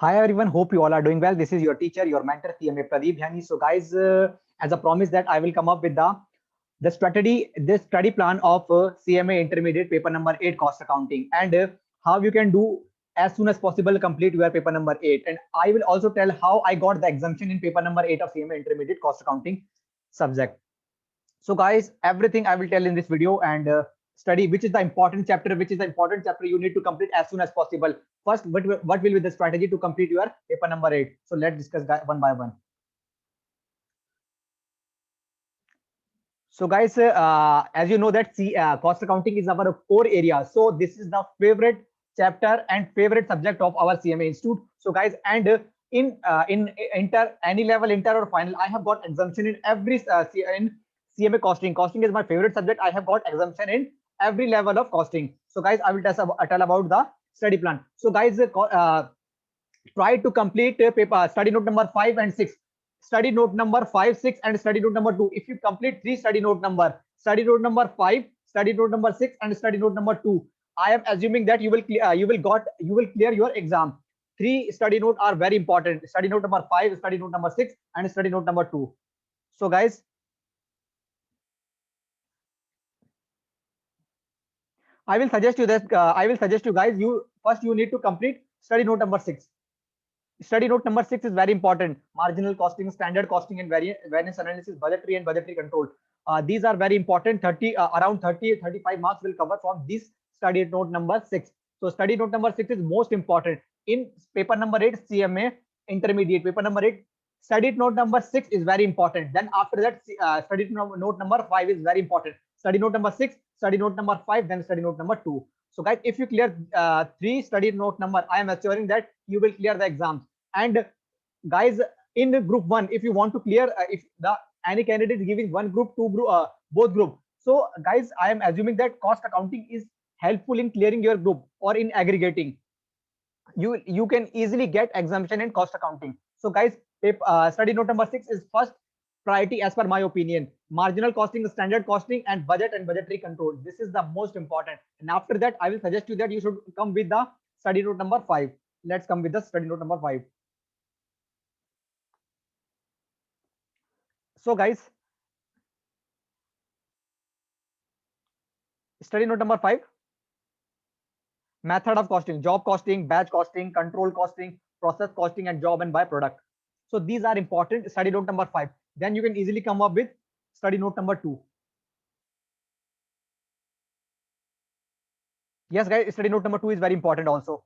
Hi everyone, hope you all are doing well. This is your teacher, your mentor, CMA Pradeep Yani. So guys, as a promise that I will come up with the study plan of CMA Intermediate paper number 8 cost accounting and how you can do as soon as possible complete your paper number 8. And I will also tell how I got the exemption in paper number 8 of CMA Intermediate cost accounting subject. So guys, everything I will tell in this video and study which is the important chapter, you need to complete as soon as possible. First, what will be the strategy to complete your paper number 8? So let's discuss one by one. So guys, as you know that cost accounting is our core area. So this is the favorite chapter and favorite subject of our CMA Institute. So guys, and in inter any level inter or final, I have got exemption in every in CMA costing. Costing is my favorite subject. I have got exemption in every level of costing. So guys, I will tell about the study plan. So guys, try to complete paper study note number 5 and 6. Study note number 5, 6 and study note number 2. If you complete 3 study note number 5, study note number 6 and study note number 2, I am assuming that you will clear your exam. 3 study note are very important. Study note number 5, study note number 6 and study note number 2. So guys, I will suggest you that I will suggest you guys, you need to complete study note number 6. Study note number 6 is very important. Marginal costing, standard costing, and variance analysis, budgetary and budgetary control. These are very important. Around 35 marks will cover from this study note number 6. So study note number 6 is most important in paper number 8 CMA intermediate. Paper number 8 study note number 6 is very important. Then after that, study note number 5 is very important. Study note number 6, study note number 5, then study note number 2. So guys, if you clear 3 study note number, I am assuring that you will clear the exams. And guys, in group 1, if you want to clear, if the any candidate is giving one group, two group, both group. So guys, I am assuming that cost accounting is helpful in clearing your group or in aggregating. You can easily get exemption in cost accounting. So guys, study note number 6 is first priority as per my opinion. Marginal costing, standard costing, and budget and budgetary control. This is the most important. And after that, I will suggest you that you should come with the study note number 5. Let's come with the study note number 5. So guys, study note number 5, method of costing, job costing, batch costing, control costing, process costing, and job and byproduct. So these are important. Study note number 5. Then you can easily come up with study note number 2. Yes guys, study note number 2 is very important also.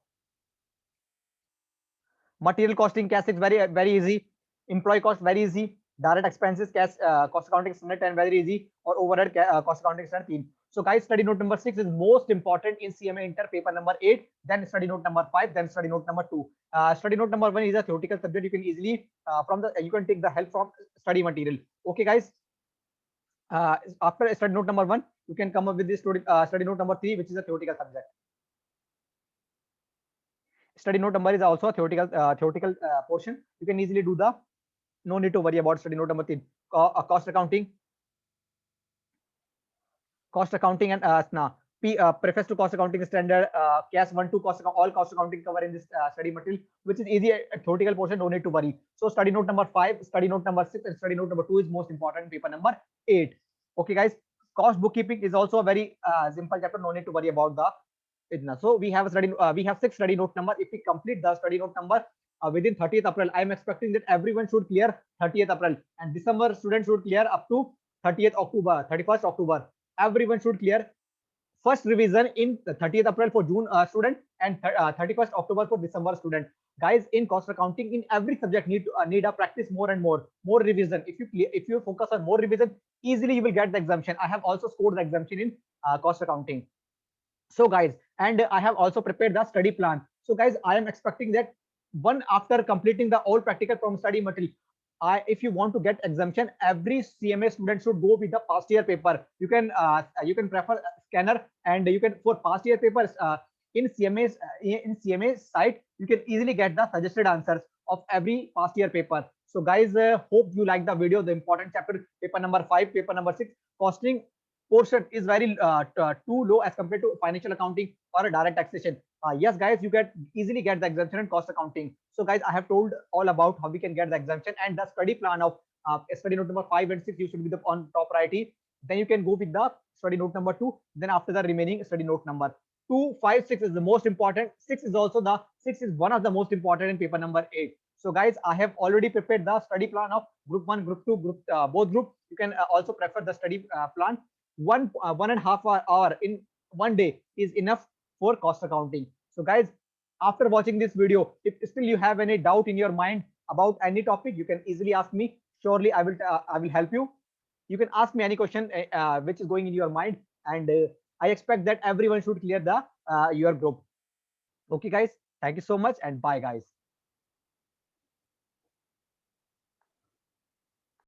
Material costing, cash is very easy. Employee cost very easy. Direct expenses, cash cost accounting standard 10 very easy. Or overhead cost accounting standard 3. So guys, study note number 6 is most important in CMA Inter paper number 8. Then study note number 5. Then study note number 2. Study note number 1 is a theoretical subject. You can easily you can take the help from study material. Okay guys. After study note number 1, you can come up with this study note number 3, which is a theoretical subject. Study note number is also a theoretical portion. You can easily do the, no need to worry about study note number 3. Cost accounting and preface to cost accounting standard, CAS 1 2 all cost accounting cover in this study material, which is easy theoretical portion, no need to worry. So study note number 5, study note number 6, and study note number 2 is most important paper number 8. Okay guys, cost bookkeeping is also a very simple chapter, no need to worry about the itna. So we have we have 6 study note number. If we complete the study note number within 30th April, I am expecting that everyone should clear 30th April, and December students should clear up to 30th October, 31st October. Everyone should clear first revision in the 30th April for June student and 31st October for December student. Guys, in cost accounting, in every subject need a practice more and more revision. If you focus on more revision, easily you will get the exemption. I have also scored the exemption in cost accounting. So guys, and I have also prepared the study plan. So guys, I am expecting that one after completing the all practical from study material, if you want to get exemption, every CMA student should go with the past year paper. You can prefer scanner, and you can for past year papers in CMA site, you can easily get the suggested answers of every past year paper. So guys, hope you like the video. The important chapter, paper number 5, paper number 6, costing portion is very too low as compared to financial accounting or direct taxation. yes guys, you can easily get the exemption in cost accounting. So guys, I have told all about how we can get the exemption, and the study plan of study note number 5 and 6 you should be the on top priority. Then you can go with the study note number 2, then after the remaining study note number 2, 5, 6 is the most important. 6 is also the 6 is one of the most important in paper number 8. So guys, I have already prepared the study plan of group 1, group 2, group both group. You can also prefer the study plan. 1.5 hour in one day is enough for cost accounting. So guys, after watching this video, if still you have any doubt in your mind about any topic, you can easily ask me. Surely I will help you. You can ask me any question which is going in your mind, and I expect that everyone should clear the your group. Okay guys, thank you so much, and bye guys.